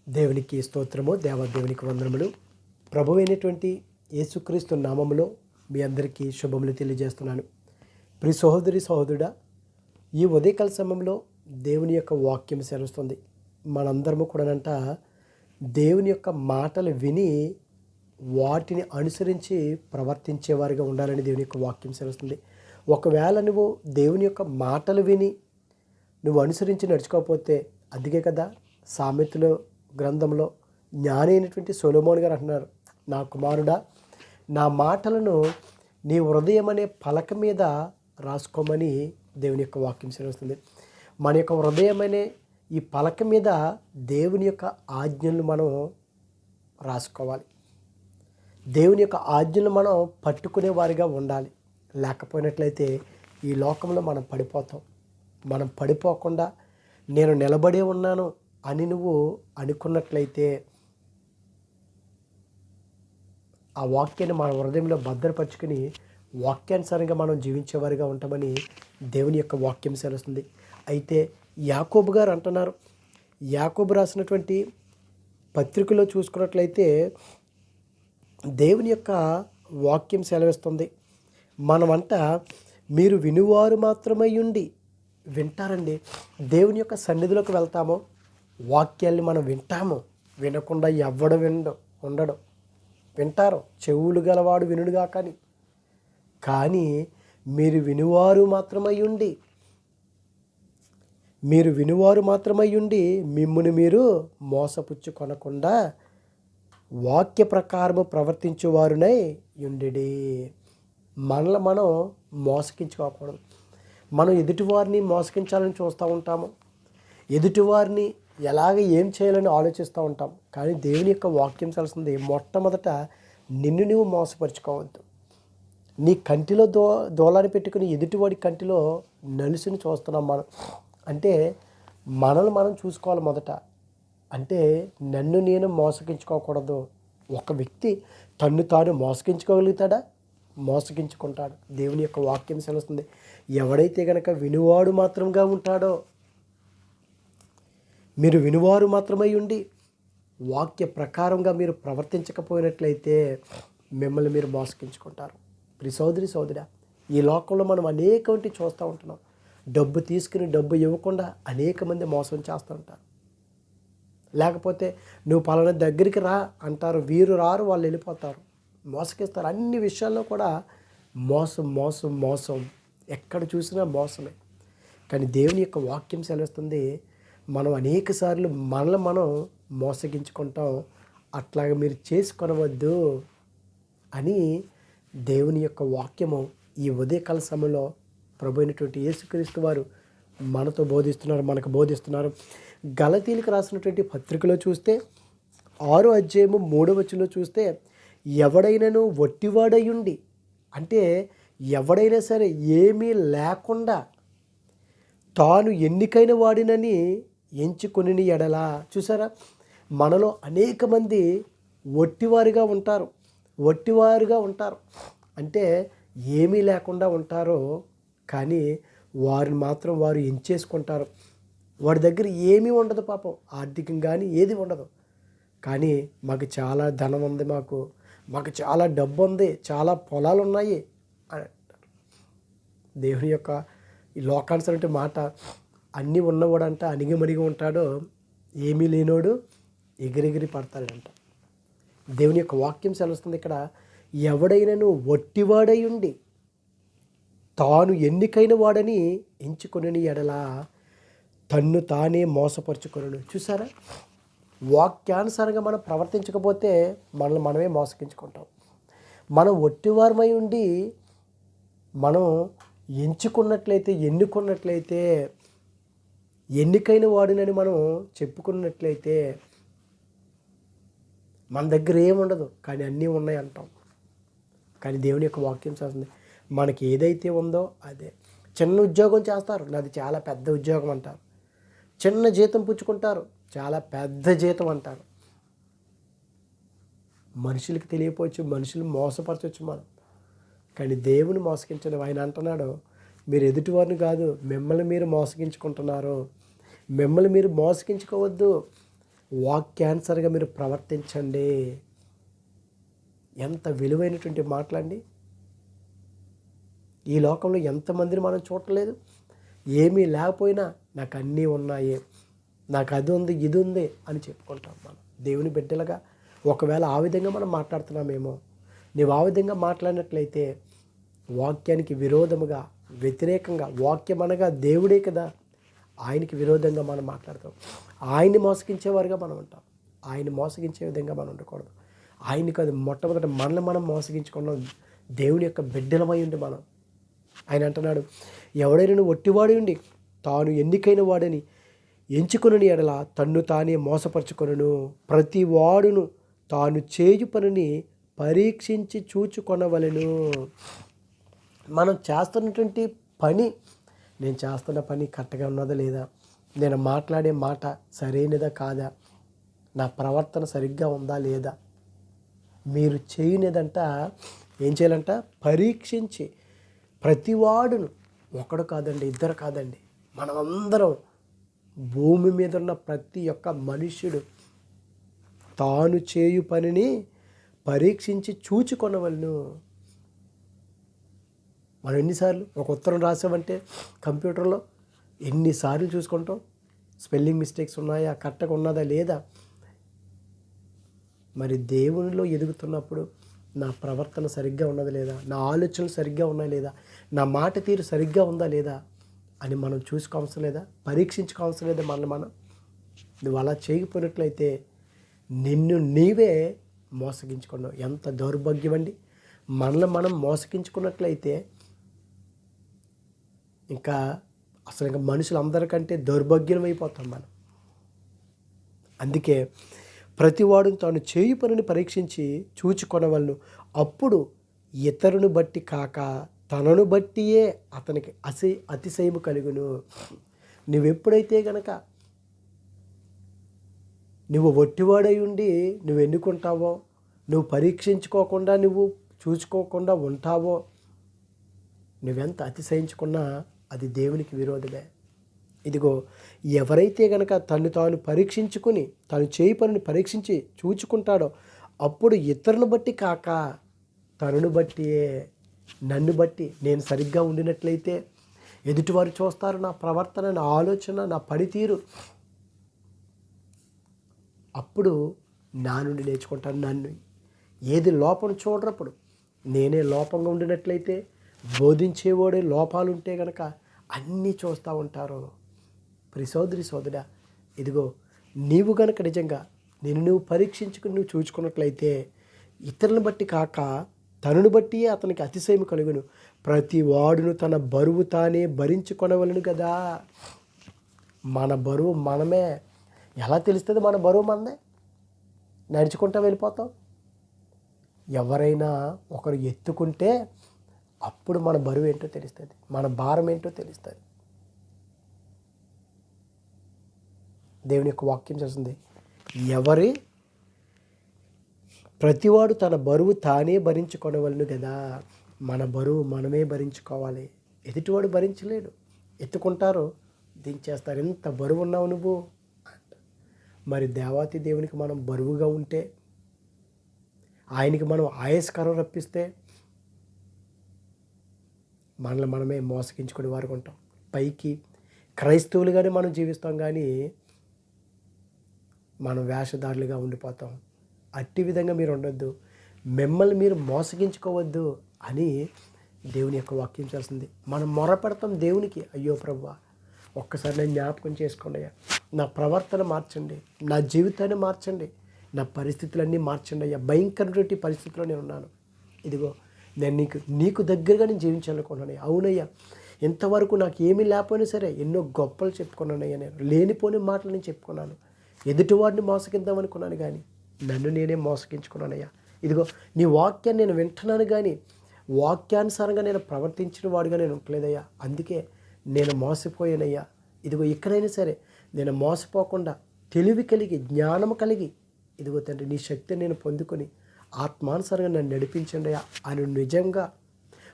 దేవునికి స్తోత్రము, దేవాదేవునికి వందనములు. ప్రభువైనటువంటి యేసుక్రీస్తు నామములో మీ అందరికీ శుభములు తెలియజేస్తున్నాను. ప్రియ సహోదరి సహోదరుడా, ఈ ఉదయకాల సమయంలో దేవుని యొక్క వాక్యం సెలవుస్తుంది. మనందరము కూడానంట దేవుని యొక్క మాటలు విని వాటిని అనుసరించి ప్రవర్తించేవారిగా ఉండాలని దేవుని యొక్క వాక్యం సెలవుస్తుంది. ఒకవేళ నువ్వు దేవుని యొక్క మాటలు విని నువ్వు అనుసరించి నడుచుకోకపోతే, అందుకే కదా సామెతలు గ్రంథంలో జ్ఞాని అయినటువంటి సొలొమోను గారు అంటున్నారు, నా కుమారుడా, నా మాటలను నీ హృదయం అనే పలక మీద రాసుకోమని దేవుని యొక్క వాక్యం సెలవుస్తుంది. మన యొక్క హృదయం అనే ఈ పలక మీద దేవుని యొక్క ఆజ్ఞలు మనం రాసుకోవాలి. దేవుని యొక్క ఆజ్ఞలు మనం పట్టుకునే వారిగా ఉండాలి. లేకపోయినట్లయితే ఈ లోకంలో మనం పడిపోతాం. మనం పడిపోకుండా నేను నిలబడే ఉన్నాను అని నువ్వు అనుకున్నట్లయితే ఆ వాక్యాన్ని మన హృదయంలో భద్రపరుచుకుని వాక్యానుసారంగా మనం జీవించేవారిగా ఉంటామని దేవుని యొక్క వాక్యం సెలవుస్తుంది. అయితే యాకోబు గారు అంటున్నారు, యాకోబు రాసినటువంటి పత్రికలో చూసుకున్నట్లయితే దేవుని యొక్క వాక్యం సెలవిస్తుంది. మనమంట మీరు వినువారు మాత్రమై ఉండి వింటారండి. దేవుని యొక్క సన్నిధిలోకి వెళ్తాము, వాక్యాల్ని మనం వింటాము. వినకుండా ఎవ్వడు ఉండడు. వింటారు, చెవులు గలవాడు వినుడుగా. కానీ మీరు వినువారు మాత్రమై ఉండి మిమ్మును మీరు మోసపుచ్చుకొనకుండా వాక్య ప్రకారము ప్రవర్తించువారునై ఉండిడి. మనల్ని మనం మోసగించుకోకూడదు. మనం ఎదుటివారిని మోసగించాలని చూస్తూ ఉంటాము, ఎదుటివారిని ఏం చేయాలని ఆలోచిస్తూ ఉంటాం. కానీ దేవుని యొక్క వాక్యం తెలుస్తుంది, మొట్టమొదట నిన్ను నువ్వు మోసపరుచుకోవద్దు. నీ కంటిలో దూలాన్ని పెట్టుకుని ఎదుటివాడి కంటిలో నలుసుని చూస్తున్నాం మనం. అంటే మనల్ని మనం చూసుకోవాలి మొదట. అంటే నన్ను నేను మోసగించుకోకూడదు. ఒక వ్యక్తి తన్ను తాను మోసగించుకోగలుగుతాడా? మోసగించుకుంటాడు. దేవుని యొక్క వాక్యం సెలవుస్తుంది, ఎవడైతే గనక వినువాడు మాత్రంగా ఉంటాడో, మీరు వినువారు మాత్రమై ఉండి వాక్య ప్రకారంగా మీరు ప్రవర్తించకపోయినట్లయితే మిమ్మల్ని మీరు మోసగించుకుంటారు. ప్రియ సోదరి సోదరా, ఈ లోకంలో మనం అనేకమంది చూస్తూ ఉంటున్నాం. డబ్బు తీసుకుని డబ్బు ఇవ్వకుండా అనేక మంది మోసం చేస్తూ ఉంటారు. లేకపోతే నువ్వు పలానా దగ్గరికి రా అంటారు, వీరు రారు, వాళ్ళు వెళ్ళిపోతారు, మోసగిస్తారు. అన్ని విషయాల్లో కూడా మోసం మోసం మోసం, ఎక్కడ చూసినా మోసమే. కానీ దేవుని యొక్క వాక్యం సెలవుస్తుంది, మనం అనేక సార్లు మనల్ని మనం మోసగించుకుంటాం. అట్లాగా మీరు చేసుకొనవద్దు అని దేవుని యొక్క వాక్యము ఈ ఉదయకాల సమయంలో ప్రభు అయినటువంటి యేసుక్రీస్తు వారు మనకు బోధిస్తున్నారు. గలతీలకు రాసినటువంటి పత్రికలో చూస్తే 6వ అధ్యాయము 3వ వచనంలో చూస్తే, ఎవడైనను వట్టివాడయుండి, అంటే ఎవడైనా సరే ఏమీ లేకుండా తాను ఎన్నికైన వాడినని ఎంచుకొని ఎడలా. చూసారా, మనలో అనేక మంది వట్టివారుగా ఉంటారు. అంటే ఏమీ లేకుండా ఉంటారు, కానీ వారిని మాత్రం వారు ఎంచేసుకుంటారు. వాడి దగ్గర ఏమీ ఉండదు, పాపం ఆర్థికంగా కానీ ఏది ఉండదు. కానీ మాకు చాలా ధనం ఉంది, మాకు చాలా డబ్బు ఉంది, చాలా పొలాలు ఉన్నాయి అని అంటారు. దేవుని యొక్క ఈ లోకానుసరంటే మాట, అన్నీ ఉన్నవాడంట అణిగిమణిగి ఉంటాడు, ఏమీ లేనోడు ఎగిరెగిరి పడతాడంట. దేవుని యొక్క వాక్యం సెలవుస్తుంది ఇక్కడ, ఎవడైనను వట్టివాడై ఉండి తాను ఎన్నికైన వాడని ఎంచుకొనని ఎడలా తన్ను తానే మోసపరుచుకొనును. చూసారా, వాక్యానుసారంగా మనం ప్రవర్తించకపోతే మనల్ని మనమే మోసగించుకుంటాం. మనం వట్టివారమై ఉండి మనం ఎన్నుకున్నట్లయితే ఎన్నికైన వాడినని మనం చెప్పుకున్నట్లయితే మన దగ్గర ఏముండదు, కానీ అన్నీ ఉన్నాయి అంటాం. కానీ దేవుని యొక్క వాక్యం చేస్తుంది, మనకి ఏదైతే ఉందో అదే. చిన్న ఉద్యోగం చేస్తారు, నాది చాలా పెద్ద ఉద్యోగం అంటారు. చిన్న జీతం పుచ్చుకుంటారు, చాలా పెద్ద జీతం అంటారు. మనుషులకి తెలియపోవచ్చు, మనుషులు మోసపరచవచ్చు మనం. కానీ దేవుని మోసగించడం, ఆయన అంటున్నాడు, మీరు ఎదుటివారిని కాదు మిమ్మల్ని మీరు మోసగించుకుంటున్నారు. మిమ్మల్ని మీరు మోసగించుకోవద్దు. వాక్యానుసారంగా మీరు ప్రవర్తించండి. ఎంత విలువైనటువంటి మాటలండి. ఈ లోకంలో ఎంతమందిని మనం చూడలేదు. ఏమీ లేకపోయినా నాకు అన్నీ ఉన్నాయి, నాకు అది ఉంది ఇది ఉంది అని చెప్పుకుంటాం మనం దేవుని బిడ్డలుగా. ఒకవేళ ఆ విధంగా మనం మాట్లాడుతున్నామేమో, నీవు ఆ విధంగా మాట్లాడినట్లయితే వాక్యానికి విరోధముగా, వ్యతిరేకంగా, వాక్యం అనగా దేవుడే కదా, ఆయనకి విరోధంగా మనం మాట్లాడతాం. ఆయన్ని మోసగించేవారుగా మనం ఉంటాం. ఆయన మోసగించే విధంగా మనం ఉండకూడదు. ఆయనకి అది మొట్టమొదట మనల్ని మనం మోసగించుకున్నాం. దేవుని యొక్క బిడ్డలమై ఉండి మనం, ఆయన అంటున్నాడు, ఎవడైనా ఒట్టివాడి ఉండి తాను ఎన్నికైన వాడని ఎంచుకొనని ఎడల తన్ను తానే మోసపరుచుకొనును. ప్రతి వాడును తాను చేయు పనిని పరీక్షించి చూచుకొనవలెను. మనం చేస్తున్నటువంటి పని, నేను చేస్తున్న పని కరెక్ట్గా ఉన్నదా లేదా, నేను మాట్లాడే మాట సరైనదా కాదా, నా ప్రవర్తన సరిగ్గా ఉందా లేదా, మీరు చేయనిదంట ఏం చేయాలంట, పరీక్షించి. ప్రతివాడును, ఒకడు కాదండి, ఇద్దరు కాదండి, మనమందరం భూమి మీద ఉన్న ప్రతి ఒక్క మనుష్యుడు తాను చేయు పనిని పరీక్షించి చూచుకొనవలను. మనం ఎన్నిసార్లు ఒక ఉత్తరం రాసామంటే కంప్యూటర్లో ఎన్నిసార్లు చూసుకుంటాం, స్పెల్లింగ్ మిస్టేక్స్ ఉన్నాయా, కరెక్ట్గా ఉన్నదా లేదా. మరి దేవునిలో ఎదుగుతున్నప్పుడు నా ప్రవర్తన సరిగ్గా ఉన్నదా లేదా, నా ఆలోచనలు సరిగ్గా ఉన్నాయా లేదా, నా మాట తీరు సరిగ్గా ఉందా లేదా అని మనం చూసుకోవసరం లేదా, పరీక్షించుకోవసరం లేదా మనల్ని మనం. నువ్వు అలా చేయకపోయినట్లయితే నిన్ను నీవే మోసగించుకున్నావు. ఎంత దౌర్భాగ్యం అండి. మనల్ని మనం మోసగించుకున్నట్లయితే ఇంకా మనుషులందరికంటే దౌర్భాగ్యం అయిపోతాం మనం. అందుకే ప్రతివాడు తాను చేయు పనిని పరీక్షించి చూచుకొనవలను. అప్పుడు ఇతరుని బట్టి కాక తనను బట్టియే అతనికి అతిశయము కలుగును. నువ్వెప్పుడైతే గనక నువ్వు ఒట్టివాడై ఉండి నువ్వు ఎన్నుకుంటావో, నువ్వు పరీక్షించుకోకుండా నువ్వు చూసుకోకుండా ఉంటావో, నువ్వెంత అతిశయించుకున్నా అది దేవునికి విరోధమే. ఇదిగో, ఎవరైతే గనక తను తాను పరీక్షించుకుని తను చేయి పనిని పరీక్షించి చూచుకుంటాడో, అప్పుడు ఇతరులను బట్టి కాక తనను బట్టియే, నన్ను బట్టి నేను సరిగ్గా ఉండినట్లయితే ఎదుటివారు చూస్తారు నా ప్రవర్తన, నా ఆలోచన, నా పనితీరు. అప్పుడు నా నుండి నేర్చుకుంటాను. నన్ను ఏది లోపం చూడరప్పుడు, నేనే లోపంగా ఉండినట్లయితే, బోధించేవాడే లోపాలు ఉంటే కనుక అన్నీ చూస్తూ ఉంటారు. సోదరి సోదరా, ఇదిగో నీవు గనక నిజంగా నువ్వు పరీక్షించుకుని నువ్వు చూచుకున్నట్లయితే ఇతరులను బట్టి కాక తనను బట్టి అతనికి అతిశయం కలుగును. ప్రతి వాడును తన బరువు తానే భరించుకొనవలను కదా. మన బరువు మనమే. ఎలా తెలుస్తుంది మన బరువు మనదే? నడుచుకుంటూ వెళ్ళిపోతాం. ఎవరైనా ఒకరు ఎత్తుకుంటే అప్పుడు మన బరువు ఏంటో తెలుస్తుంది, మన భారం ఏంటో తెలుస్తుంది. దేవుని యొక్క వాక్యం చేస్తుంది, ప్రతివాడు తన బరువు తానే భరించుకొనవలను కదా. మన బరువు మనమే భరించుకోవాలి. ఎదుటివాడు భరించలేడు. ఎత్తుకుంటారు, దించేస్తారు. ఎంత బరువు ఉన్నావు నువ్వు. మరి దేవాతి దేవునికి మనం బరువుగా ఉంటే, ఆయనకి మనం ఆయాస్కరం రప్పిస్తే మనల్ని మనమే మోసగించుకునే వారు ఉంటాం. పైకి క్రైస్తవులుగానే మనం జీవిస్తాం, కానీ మనం వేషధారులుగా ఉండిపోతాం. అట్టి విధంగా మీరు ఉండొద్దు, మిమ్మల్ని మీరు మోసగించుకోవద్దు అని దేవుని యొక్క వాక్యం చేస్తుంది. మనం మొరపెడతాం దేవునికి, అయ్యో ప్రభువా, ఒక్కసారి నేను జ్ఞాపకం చేసుకోండి అయ్యా, నా ప్రవర్తన మార్చండి, నా జీవితాన్ని మార్చండి, నా పరిస్థితులన్నీ మార్చండి అయ్యా. భయంకరమైన పరిస్థితిలో నేను ఉన్నాను. ఇదిగో నేను నీకు దగ్గరగా నేను జీవించాలనుకున్నాను. అవునయ్యా, ఇంతవరకు నాకు ఏమీ లేకపోయినా సరే ఎన్నో గొప్పలు చెప్పుకున్నానయ్యా. నేను లేనిపోని మాటలు నేను చెప్పుకున్నాను. ఎదుటివాడిని మోసగిద్దాం అనుకున్నాను, కానీ నన్ను నేనే మోసగించుకున్నానయ్యా. ఇదిగో నీ వాక్యాన్ని నేను వింటున్నాను, కానీ వాక్యానుసారంగా నేను ప్రవర్తించిన వాడుగా నేను ఉండలేదయ్యా. అందుకే నేను మోసపోయానయ్యా. ఇదిగో ఇక్కడైనా సరే నేను మోసపోకుండా తెలివి కలిగి, జ్ఞానము కలిగి, ఇదిగో తండ్రి నీ శక్తిని నేను పొందుకొని ఆత్మానుసారంగా నన్ను నడిపించండి అయ్యా అని నిజంగా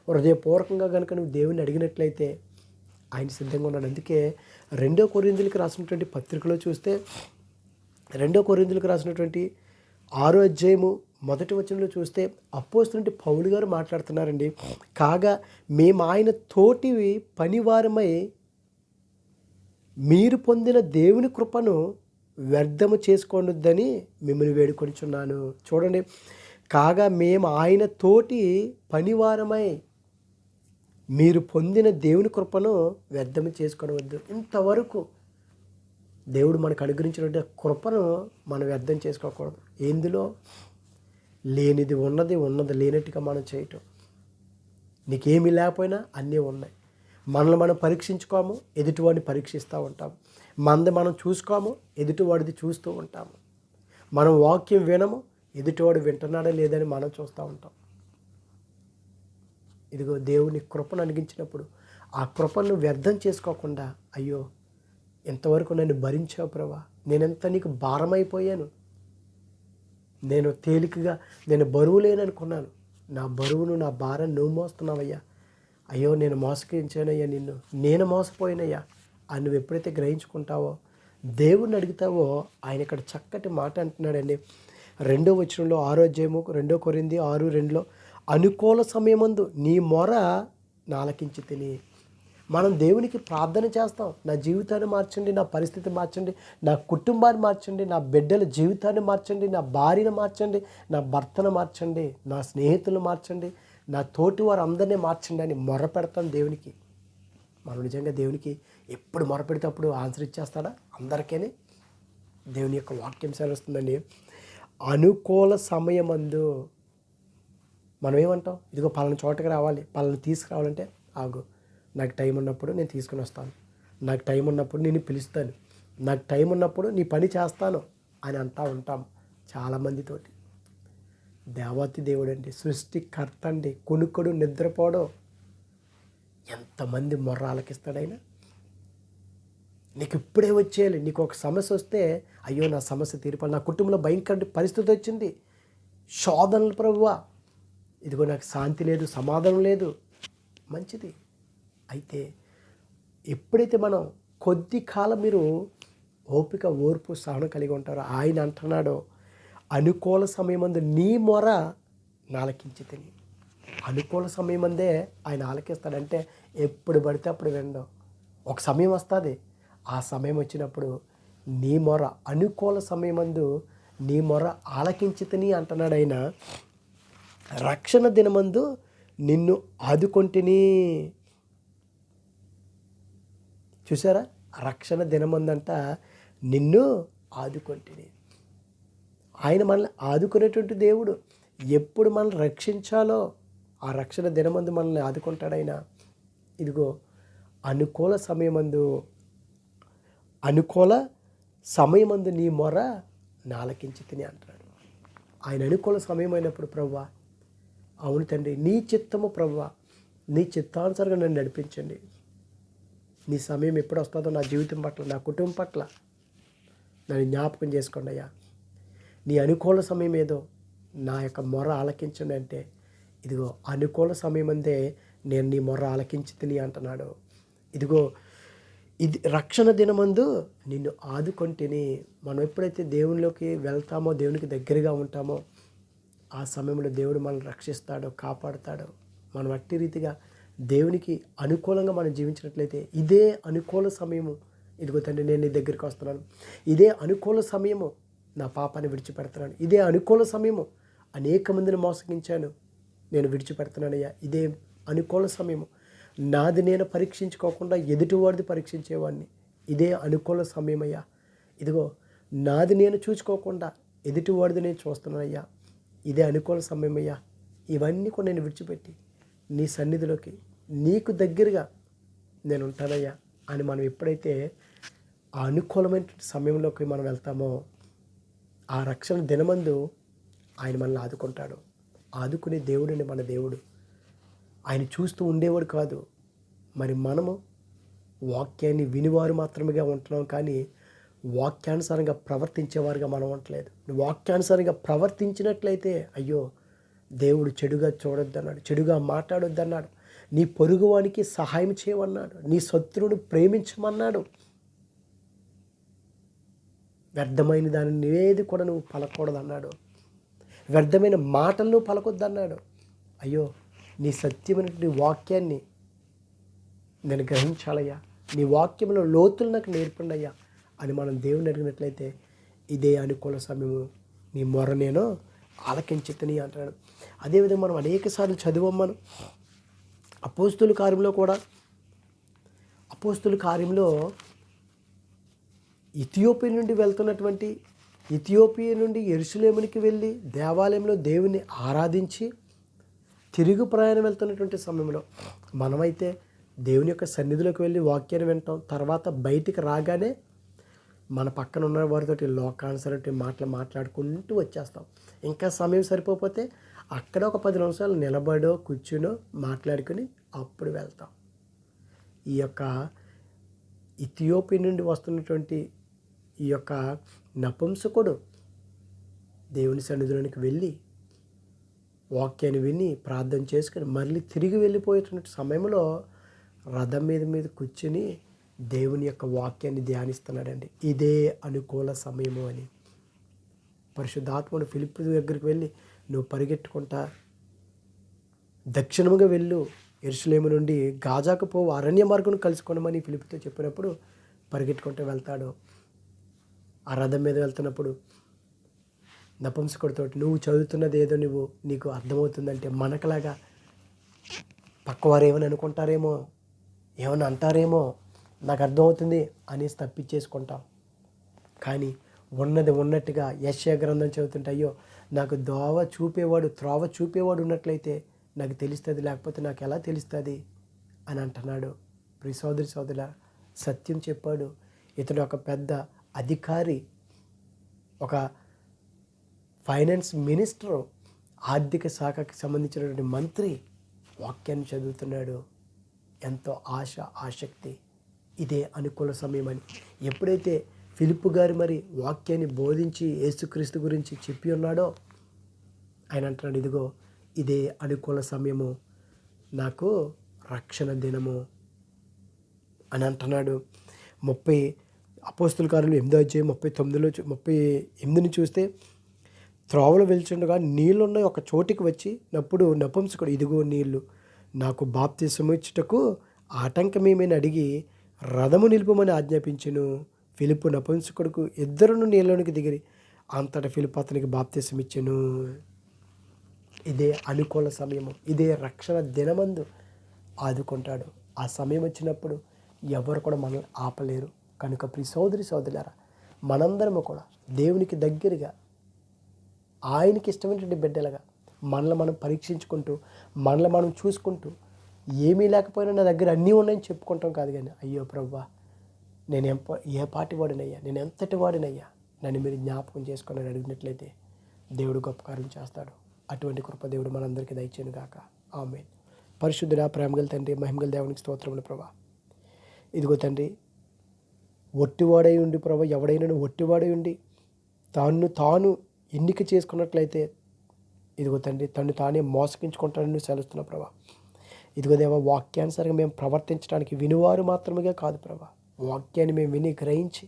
హృదయపూర్వకంగా కనుక నువ్వు దేవుని అడిగినట్లయితే ఆయన సిద్ధంగా ఉన్నాడు. అందుకే 2 కొరింథీయులకు రాసినటువంటి పత్రికలో చూస్తే రెండో కొరింథీయులకు రాసినటువంటి 6వ అధ్యాయము 1వ వచనంలో చూస్తే అపోస్తలుడైన పౌలు గారు మాట్లాడుతున్నారండి. కాగా మేము ఆయన తోటి పనివారమై మీరు పొందిన దేవుని కృపను వ్యర్థము చేసుకోవద్దని మిమ్మల్ని వేడుకొనిచున్నాను. చూడండి, కాగా మేము ఆయన తోటి పనివారమై మీరు పొందిన దేవుని కృపను వ్యర్థము చేసుకోవద్దు. ఇంతవరకు దేవుడు మనకు అనుగ్రహించినటువంటి కృపను మనం వ్యర్థం చేసుకోకూడదు. ఎందులో లేనిది ఉన్నది, ఉన్నది లేనట్టుగా మనం చేయటం. నీకేమీ లేకపోయినా అన్నీ ఉన్నాయి. మనల్ని మనం పరీక్షించుకోము, ఎదుటివాడిని పరీక్షిస్తూ ఉంటాము. మనది మనం చూసుకోము, ఎదుటివాడిది చూస్తూ ఉంటాము. మనం వాక్యం వినము, ఎదుటివాడు వింటున్నాడా లేదని మనం చూస్తూ ఉంటాం. ఇదిగో దేవుని కృపను అనిగించినప్పుడు ఆ కృపను వ్యర్థం చేసుకోకుండా, అయ్యో ఎంతవరకు నన్ను భరించావు ప్రభా, నేనెంత నీకు భారమైపోయాను, నేను తేలికగా నేను బరువు లేననుకున్నాను, నా బరువును నా భారాన్ని నువ్వు మోస్తున్నావయ్యా, అయ్యో నేను మోసగించానయ్యా, నేను మోసపోయినయ్యా అని నువ్వు ఎప్పుడైతే గ్రహించుకుంటావో, దేవుణ్ణి అడుగుతావో, ఆయన ఇక్కడ చక్కటి మాట అంటున్నాడండి. 2వ వచనంలో 6వ అధ్యాయము 2 కొరింథీ 6:2 అనుకూల సమయమందు నీ మొర నాలకించి తిని. మనం దేవునికి ప్రార్థన చేస్తాం, నా జీవితాన్ని మార్చండి, నా పరిస్థితి మార్చండి, నా కుటుంబాన్ని మార్చండి, నా బిడ్డల జీవితాన్ని మార్చండి, నా భార్యను మార్చండి, నా భర్తను మార్చండి, నా స్నేహితులను మార్చండి, నా తోటి వారు అందరినీ మార్చండి అని మొర పెడతాం దేవునికి. మనం నిజంగా దేవునికి ఎప్పుడు మొర పెడితే అప్పుడు ఆన్సర్ ఇచ్చేస్తాడా? అందరికీ దేవుని యొక్క వాక్యం సెలవుస్తుందండి. అనుకూల సమయమందు మనం ఏమంటాం, ఇదిగో పలానా చోటకి రావాలి, పలానా తీసుకురావాలంటే ఆగు, నాకు టైం ఉన్నప్పుడు నేను తీసుకుని వస్తాను, నాకు టైం ఉన్నప్పుడు నేను పిలుస్తాను, నాకు టైం ఉన్నప్పుడు నీ పని చేస్తాను అని అంటూ ఉంటాం చాలామందితోటి. దేవాతి దేవుడు అండి, సృష్టికర్త అండి, కునుకుడు నిద్రపోవడం, ఎంతమంది మొర్ర ఆలకిస్తాడైనా. నీకు ఇప్పుడే వచ్చేయాలి, నీకు ఒక సమస్య వస్తే అయ్యో నా సమస్య తీరిపాలి, నా కుటుంబంలో భయంకర పరిస్థితి వచ్చింది, శోధనలు ప్రభువా, ఇదిగో నాకు శాంతి లేదు, సమాధానం లేదు, మంచిది. అయితే ఎప్పుడైతే మనం కొద్ది కాలం మీరు ఓపిక ఓర్పు సహనం కలిగి ఉంటారో, ఆయన అంటున్నాడో అనుకూల సమయమందు నీ మొర నాలకించి తిని. అనుకూల సమయమందే ఆయన ఆలకిస్తాడంటే ఎప్పుడు పడితే అప్పుడు వినడం. ఒక సమయం వస్తుంది, ఆ సమయం వచ్చినప్పుడు నీ మొర అనుకూల సమయమందు నీ మొర ఆలకించి తిని అంటున్నాడు ఆయన. రక్షణ దినమందు నిన్ను ఆదుకొంటిని. చూసారా, రక్షణ దినమందంట నిన్ను ఆదుకొంటిని. ఆయన మనల్ని ఆదుకునేటువంటి దేవుడు. ఎప్పుడు మనల్ని రక్షించాలో ఆ రక్షణ దినమందు మనల్ని ఆదుకుంటాడు ఆయన. ఇదిగో అనుకూల సమయమందు నీ మొర నాలకించి తిని అంటాడు. ఆయన అనుకూల సమయం అయినప్పుడు ప్రభువా, అవును తండ్రి నీ చిత్తము ప్రభువా, నీ చిత్తానుసారంగా నన్ను నడిపించండి, నీ సమయం ఎప్పుడు వస్తుందో నా జీవితం పట్ల, నా కుటుంబం పట్ల నన్ను జ్ఞాపకం చేసుకోండి అయ్యా. నీ అనుకూల సమయం ఏదో నా యొక్క మొర ఆలకించండి అంటే, ఇదిగో అనుకూల సమయం అందే నేను నీ మొర ఆలకించి తిని అంటున్నాడు. ఇదిగో ఇది రక్షణ దినమందు నిన్ను ఆదుకొంటిని. మనం ఎప్పుడైతే దేవునిలోకి వెళ్తామో, దేవునికి దగ్గరగా ఉంటామో, ఆ సమయంలో దేవుడు మనల్ని రక్షిస్తాడో, కాపాడుతాడో. మనం అట్టి రీతిగా దేవునికి అనుకూలంగా మనం జీవించినట్లయితే, ఇదే అనుకూల సమయము, ఇదిగో తండ్రి నేను నీ దగ్గరికి వస్తున్నాను, ఇదే అనుకూల సమయము నా పాపాన్ని విడిచిపెడుతున్నాను, ఇదే అనుకూల సమయము అనేక మందిని మోసగించాను, నేను విడిచిపెడుతున్నానయ్యా, ఇదే అనుకూల సమయము, నాది నేను పరీక్షించుకోకుండా ఎదుటివాడిది పరీక్షించేవాడిని, ఇదే అనుకూల సమయమయ్యా, ఇదిగో నాది నేను చూసుకోకుండా ఎదుటివాడిది నేను చూస్తున్నానయ్యా, ఇదే అనుకూల సమయమయ్యా, ఇవన్నీ కూడా నేను విడిచిపెట్టి నీ సన్నిధిలోకి నీకు దగ్గరగా నేను ఉంటానయ్యా అని మనం ఎప్పుడైతే ఆ అనుకూలమైన సమయంలోకి మనం వెళ్తామో, ఆ రక్షణ దినమందు ఆయన మనల్ని ఆదుకుంటాడు. ఆదుకునే దేవుడిని మన దేవుడు. ఆయన చూస్తూ ఉండేవాడు కాదు. మరి మనము వాక్యాన్ని వినివారు మాత్రమేగా ఉంటున్నాం, కానీ వాక్యానుసారంగా ప్రవర్తించేవారుగా మనం ఉండలేదు. వాక్యానుసారంగా ప్రవర్తించినట్లయితే అయ్యో దేవుడు చెడుగా చూడొద్దన్నాడు, చెడుగా మాట్లాడొద్దన్నాడు, నీ పొరుగువానికి సహాయం చేయమన్నాడు, నీ శత్రువును ప్రేమించమన్నాడు. వ్యర్థమైన దానిని ఏది కూడా నువ్వు పలకూడదు అన్నాడు. వ్యర్థమైన మాటలను పలకొద్దన్నాడు. అయ్యో, నీ సత్యమైనటువంటి వాక్యాన్ని నేను గ్రహించాలయ్యా, నీ వాక్యంలో లోతులు నాకు నేర్పండి అయ్యా అని మనం దేవుని అడిగినట్లయితే ఇదే అనుకూల సమయము, నీ మొర నేను ఆలకించితిని అంటాడు. అదేవిధంగా మనం అనేకసార్లు చదివాం. మనం అపోస్తుల కార్యంలో ఇథియోపియా నుండి యెరూషలేమునికి వెళ్ళి దేవాలయంలో దేవుని ఆరాధించి తిరుగు ప్రయాణం వెళ్తున్నటువంటి సమయంలో మనమైతే దేవుని యొక్క సన్నిధిలోకి వెళ్ళి వాక్యాన్ని వింటాం. తర్వాత బయటికి రాగానే మన పక్కన ఉన్న వారితోటి లోకానుసరమైన మాటలు మాట్లాడుకుంటూ వచ్చేస్తాం. ఇంకా సమయం సరిపోతే అక్కడ ఒక 10 నిమిషాలు నిలబడో కూర్చునో మాట్లాడుకుని అప్పుడు వెళ్తాం. ఈ యొక్క ఇథియోపియా నుండి వస్తున్నటువంటి ఈ యొక్క నపుంసకుడు దేవుని సన్నిధిలోనికి వెళ్ళి వాక్యాన్ని విని ప్రార్థన చేసుకుని మళ్ళీ తిరిగి వెళ్ళిపోయేటువంటి సమయంలో రథం మీద కూర్చుని దేవుని యొక్క వాక్యాన్ని ధ్యానిస్తున్నాడండి. ఇదే అనుకూల సమయము అని పరిశుద్ధాత్ముడు ఫిలిప్పు దగ్గరికి వెళ్ళి, నువ్వు పరిగెట్టుకుంటా దక్షిణముగా వెళ్ళు, యెరూషలేము నుండి గాజాకు పోవు అరణ్య మార్గం కలుసుకోనమని ఫిలిప్పుతో చెప్పినప్పుడు పరిగెట్టుకుంటూ వెళ్తాడు. ఆ రథం మీద వెళ్తున్నప్పుడు నపుంసకుడితో, నువ్వు చదువుతున్నది ఏదో నీకు అర్థమవుతుందంటే మనకలాగా పక్కవారు ఏమని అనుకుంటారేమో, ఏమని అంటారేమో, నాకు అర్థమవుతుంది అనేసి తప్పించేసుకుంటాం. కానీ ఉన్నది ఉన్నట్టుగా యెషయా గ్రంథం చదువుతుంటే, అయ్యో నాకు త్రోవ చూపేవాడు ఉన్నట్లయితే నాకు తెలుస్తుంది, లేకపోతే నాకు ఎలా తెలుస్తుంది అని అంటున్నాడు. ప్రియ సోదరుల సత్యం చెప్పాడు. ఇతడు ఒక పెద్ద అధికారి, ఒక ఫైనాన్స్ మినిస్టరు, ఆర్థిక శాఖకి సంబంధించినటువంటి మంత్రి వాక్యాన్ని చదువుతున్నాడు. ఎంతో ఆసక్తి. ఇదే అనుకూల సమయం అని ఎప్పుడైతే ఫిలిప్పు గారు మరి వాక్యాన్ని బోధించి యేసుక్రీస్తు గురించి చెప్పి ఉన్నాడో ఆయన అంటున్నాడు, ఇదిగో ఇదే అనుకూల సమయము, నాకు రక్షణ దినము అని అంటున్నాడు. 30 అపోస్తుల కార్యాలు 8:39 చూస్తే, త్రోవలు వెళ్తుండగా నీళ్ళున్న ఒక చోటికి వచ్చినప్పుడు నపుంసకుడు, ఇదిగో నీళ్లు, నాకు బాప్తిసము ఇచ్చుటకు ఆటంకమేమని అడిగి రథము నిలుపమని ఆజ్ఞాపించెను. ఫిలిప్పు నపుంసకుడుకు ఇద్దరును నీళ్ళలోనికి దిగిరి. అంతటా ఫిలిప్పు అతనికి బాప్తిసం ఇచ్చెను. ఇదే అనుకూల సమయము, ఇదే రక్షణ దినమందు ఆదుకుంటాడు. ఆ సమయం వచ్చినప్పుడు ఎవరు కూడా మనల్ని ఆపలేరు. కనుక ప్రియ సోదరులారా, మనందరము కూడా దేవునికి దగ్గరగా, ఆయనకి ఇష్టమైనటువంటి బిడ్డలుగా మనల్ని మనం పరీక్షించుకుంటూ, మనల్ని మనం చూసుకుంటూ, ఏమీ లేకపోయినా నా దగ్గర అన్నీ ఉన్నాయని చెప్పుకుంటాం కాదు. కానీ అయ్యో ప్రభువా, నేను ఏ పాటి వాడినయ్యా, నేను ఎంతటి వాడినయ్యా, నన్ను మీరు జ్ఞాపకం చేసుకొని అడిగినట్లయితే దేవుడు గొప్ప కార్యం చేస్తాడు. అటువంటి కృప దేవుడు మనందరికీ దయచేయను గాక. ఆమేన్. పరిశుద్ధుడా, ప్రేమగల తండ్రి, మహిమగల దేవునికి స్తోత్రములు ప్రభా. ఇదిగో తండ్రి, ఒట్టివాడై ఉండి ప్రభా, ఎవడైనా ఒట్టివాడై ఉండి తాను ఎన్నిక చేసుకున్నట్లయితే ఇదిగో తండ్రి, తను తానే మోసగించుకుంటానని సెలవుస్తున్నా ప్రభా. ఇదిగో దేవా, వాక్యానుసారంగా మేము ప్రవర్తించడానికి వినువారు మాత్రమే కాదు ప్రభా, వాక్యాన్ని మేము విని గ్రహించి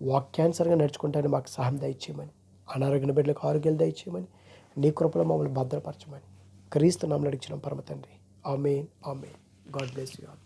వాక్యానుసారంగా నడుచుకుంటానికి మాకు సహాయం దయచేయమని, అనారోగ్య బిడ్డలకు ఆరోగ్యాలు దయచేయమని, నీ కృపలో మమ్మల్ని భద్రపరచమని క్రీస్తు నామములో అడిగిన పరమ తండ్రి. Amen. God bless you all.